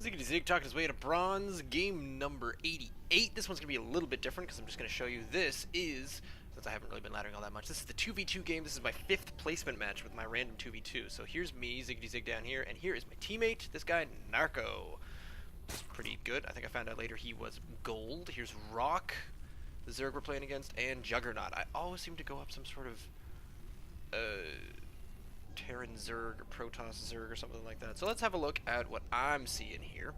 Ziggity Zig talking his way to bronze, game number 88. This one's going to be a little bit different because I'm just going to show you this is, since I haven't really been laddering all that much, this is the 2v2 game. This is my 5th placement match with my random 2v2. So here's me, Ziggity Zig down here, and here is my teammate, this guy, Narco. He's pretty good. I think I found out later he was gold. Here's Rock, the Zerg we're playing against, and Juggernaut. I always seem to go up some sort of Terran Zerg or Protoss Zerg or something like that. So let's have a look at what I'm seeing here.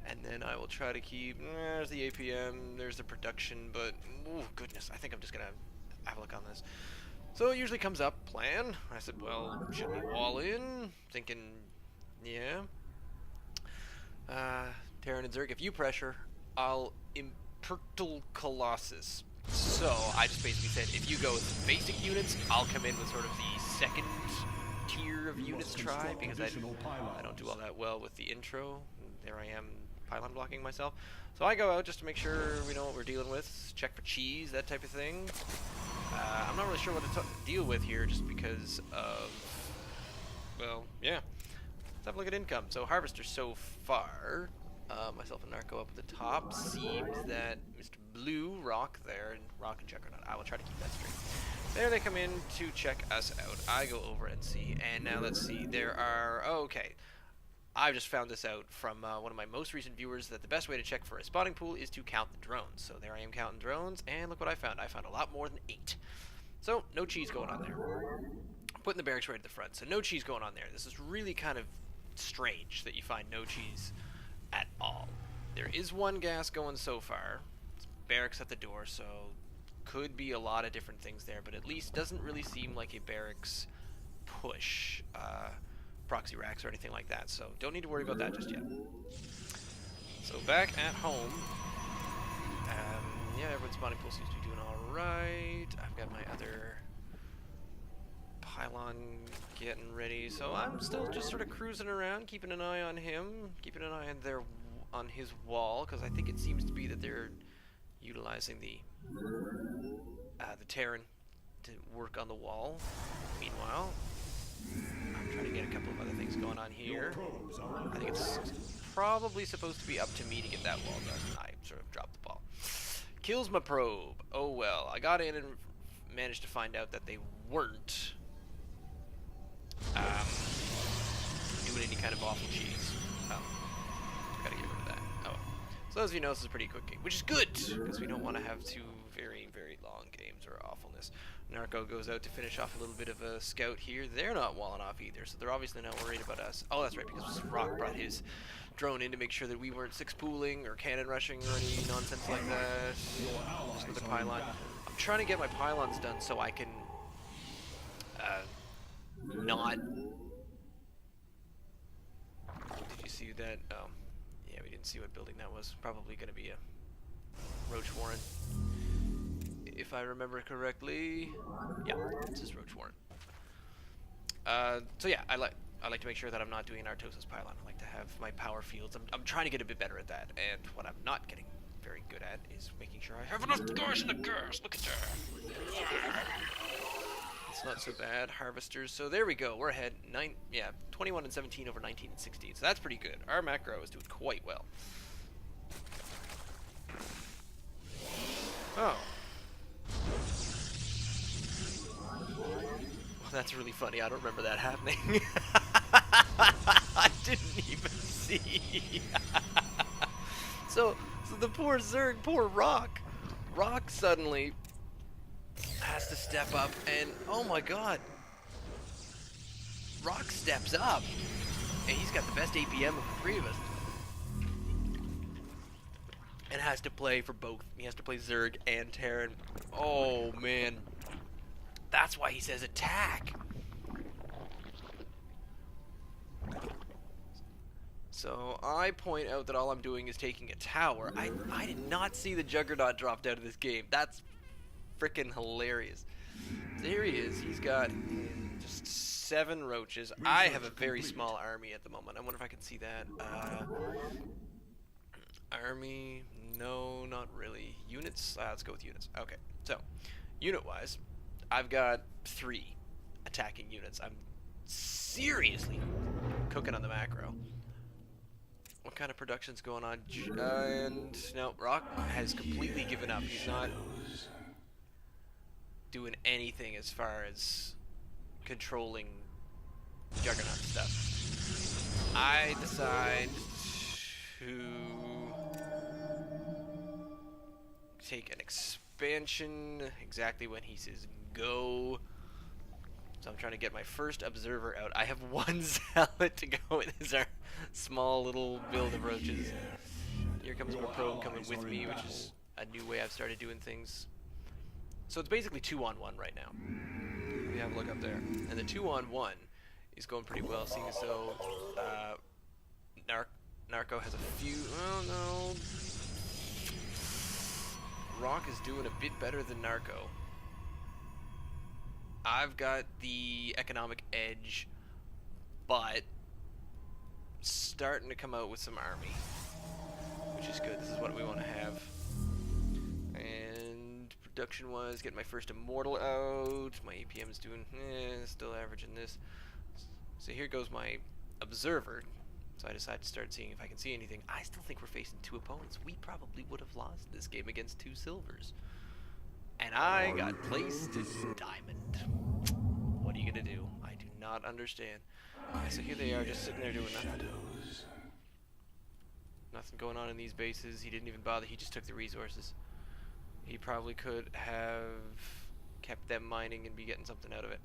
And then I will try to keep, there's the APM, there's the production, but, oh goodness, I think I'm just going to have a look on this. So it usually comes up, plan. I said, well, should we wall in? Thinking, yeah. Terran and Zerg, if you pressure, I'll Impertal Colossus. So I just basically said, if you go with basic units, I'll come in with sort of the second tier of units try, because I don't do all that well with the intro. There I am pylon blocking myself. So I go out just to make sure we know what we're dealing with, check for cheese, that type of thing. I'm not really sure what to deal with here just because of, well, yeah. Let's have a look at income. So Harvester so far, myself and Narco up at the top. Seems that Mr. Blue, Rock there, and Rock and Juggernaut. I will try to keep that straight. There they come in to check us out. I go over and see, and now let's see. There are, okay. I've just found this out from one of my most recent viewers that the best way to check for a spotting pool is to count the drones. So there I am counting drones, and look what I found. I found a lot more than 8. So no cheese going on there. I'm putting the barracks right at the front, so no cheese going on there. This is really kind of strange that you find no cheese at all. There is one gas going so far. It's barracks at the door, so could be a lot of different things there, but at least doesn't really seem like a barracks push. Proxy racks or anything like that, so don't need to worry about that just yet. So back at home, yeah, everyone's spawning pool seems to be doing alright. I've got my other pylon getting ready, so I'm still just sort of cruising around, keeping an eye on him, keeping an eye on his wall, because I think it seems to be that they're utilizing the Terran to work on the wall. Meanwhile, I'm trying to get a couple of other things going on here. I think it's probably supposed to be up to me to get that wall done. I sort of dropped the ball. Kills my probe. Oh well. I got in and managed to find out that they weren't doing any kind of awful cheese. Oh. Gotta get rid of that. Oh. So as you know, this is a pretty quick game, which is good, because we don't want to have two very, very long games or awfulness. Narco goes out to finish off a little bit of a scout here. They're not walling off either, so they're obviously not worried about us. Oh, that's right, because Rock brought his drone in to make sure that we weren't six-pooling or cannon rushing or any nonsense like that. Just another pylon. I'm trying to get my pylons done so I can not... Did you see that? Oh, yeah, we didn't see what building that was. Probably going to be a Roach Warren, if I remember correctly. Yeah, it's just Roach Warren. So yeah, I like to make sure that I'm not doing an Artosis pylon. I like to have my power fields. I'm trying to get a bit better at that, and what I'm not getting very good at is making sure I have enough gas in the gas. Look at that. It's not so bad. Harvesters. So there we go. We're ahead. 21 and 17 over 19 and 16. So that's pretty good. Our macro is doing quite well. Oh. Well, that's really funny. I don't remember that happening. I didn't even see. So the poor Zerg, poor Rock suddenly has to step up, and oh my god, Rock steps up, and he's got the best APM of the three of us, and has to play for both. He has to play Zerg and Terran. Oh man, that's why he says attack. So I point out that all I'm doing is taking a tower. I did not see the Juggernaut dropped out of this game. That's freaking hilarious. So here he is. He's got just 7 roaches. I have a very small army at the moment. I wonder if I can see that. Army, no, not really. Units, let's go with units. Okay, so unit-wise, I've got 3 attacking units. I'm seriously cooking on the macro. what kind of production's going on. And no, Rock has completely given up. He's not doing anything as far as controlling juggernaut stuff. I decide to take an expansion exactly when he says go. So I'm trying to get my first observer out. I have one zealot to go with this our small little build of roaches. Here comes more probe coming with me, which is a new way I've started doing things. So it's basically 2-on-1 right now. We have a look up there. And the 2-on-1 is going pretty well, seeing as though Narco has a few... Oh no. Rock is doing a bit better than Narco. I've got the economic edge, but starting to come out with some army, which is good. This is what we want to have. And production-wise, getting my first immortal out. My APM's doing still averaging this. So here goes my observer. So I decide to start seeing if I can see anything. I still think we're facing two opponents. We probably would have lost this game against 2 silvers. And I got placed in diamond. What are you gonna do? I do not understand. So here they are, just sitting there doing nothing. Nothing going on in these bases. He didn't even bother. He just took the resources. He probably could have kept them mining and be getting something out of it.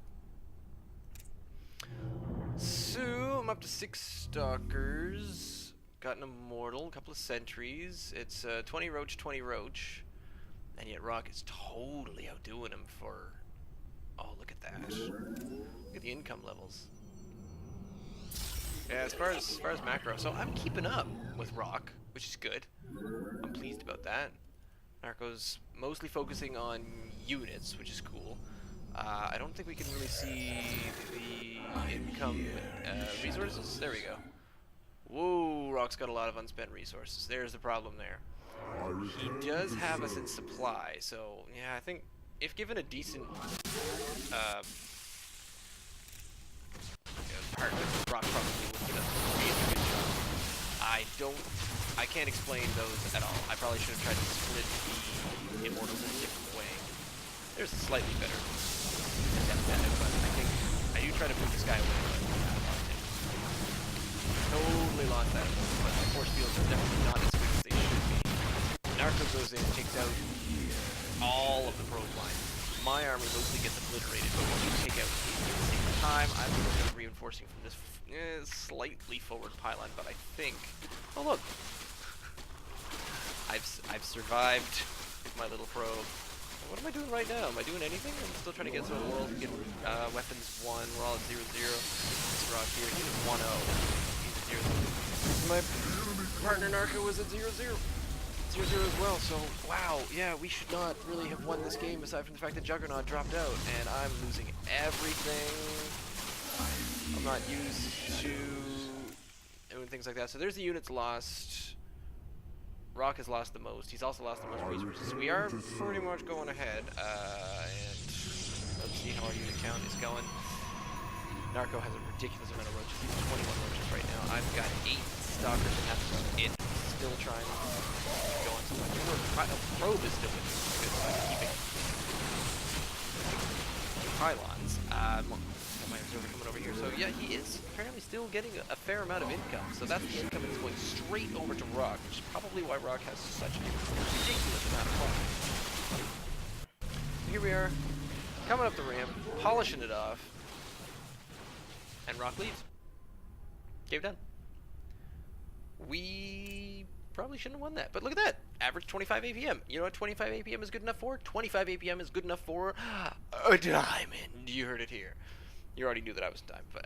So I'm up to 6 stalkers. Got an immortal, a couple of sentries. It's 20 roach, 20 roach. And yet Rock is totally outdoing him for... Oh, look at that. Look at the income levels. Yeah, as far as macro, so I'm keeping up with Rock, which is good. I'm pleased about that. Narco's mostly focusing on units, which is cool. I don't think we can really see the income resources. There we go. Whoa, Rock's got a lot of unspent resources. There's the problem there. He does have us in supply, so yeah, I think if given a decent partner, Rock probably would get a really good job. I can't explain those at all. I probably should have tried to split the immortals in a different way. There's a slightly better attempt at it, but I think I do try to move this guy away, but I lost him. Totally lost that, but the force fields are definitely not as good as they should be. Narco goes in, takes out all of the probe lines. My army mostly gets obliterated, but we do take out at the same time. I'm looking at reinforcing from this slightly forward pylon, but I think... Oh look! I've survived with my little probe. What am I doing right now? Am I doing anything? I'm still trying to get some world, get weapons 1. We're all at 0-0. This Rock here, he's at 1-0. He's at 0-0. My partner Narco was at 0-0. 0-0 as well, so wow, yeah, we should not really have won this game aside from the fact that Juggernaut dropped out, and I'm losing everything. I'm not used to doing things like that. So there's the units lost. Rock has lost the most. He's also lost the most resources. We are pretty much going ahead, and let's see how our unit count is going. Narco has a ridiculous amount of roaches. He's 21 roaches right now. I've got 8 stalkers, and that's about it. Still trying to go on some probe is still good, so I'm keeping pylons. Got my observer coming over here, so yeah, he is apparently still getting a fair amount of income. So that's the income that's going straight over to Rock, which is probably why Rock has such a ridiculous amount of fun. Here we are, coming up the ramp, polishing it off, and Rock leaves. Game done. We probably shouldn't have won that, but look at that. Average 25 APM. You know what 25 APM is good enough for? 25 APM is good enough for a diamond. You heard it here. You already knew that I was a diamond, but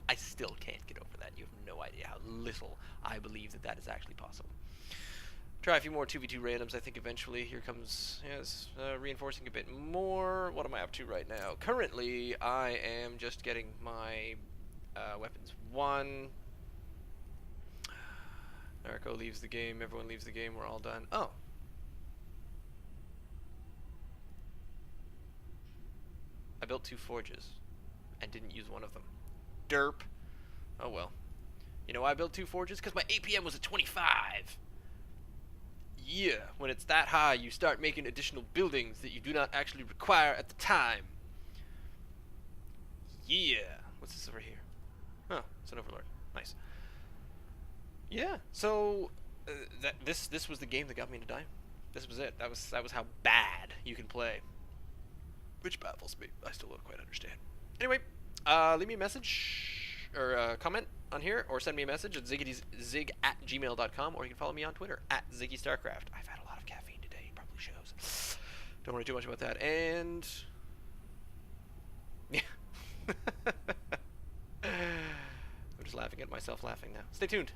I still can't get over that. You have no idea how little I believe that that is actually possible. Try a few more 2v2 randoms, I think eventually. Here comes, yes, reinforcing a bit more. What am I up to right now? Currently, I am just getting my weapons 1. Narco leaves the game, everyone leaves the game, we're all done. Oh. I built 2 forges and didn't use one of them. Derp. Oh well. You know why I built 2 forges? Because my APM was at 25. Yeah, when it's that high, you start making additional buildings that you do not actually require at the time. Yeah. What's this over here? Oh, it's an overlord. Nice. Yeah. So this was the game that got me into Dime. This was it. That was how bad you can play. Which baffles me. I still don't quite understand. Anyway, leave me a message or a comment on here, or send me a message at zig@gmail.com, or you can follow me on Twitter at ZiggyStarcraft. I've had a lot of caffeine today. It probably shows. Don't worry too much about that. And yeah. I'm just laughing at myself laughing now. Stay tuned.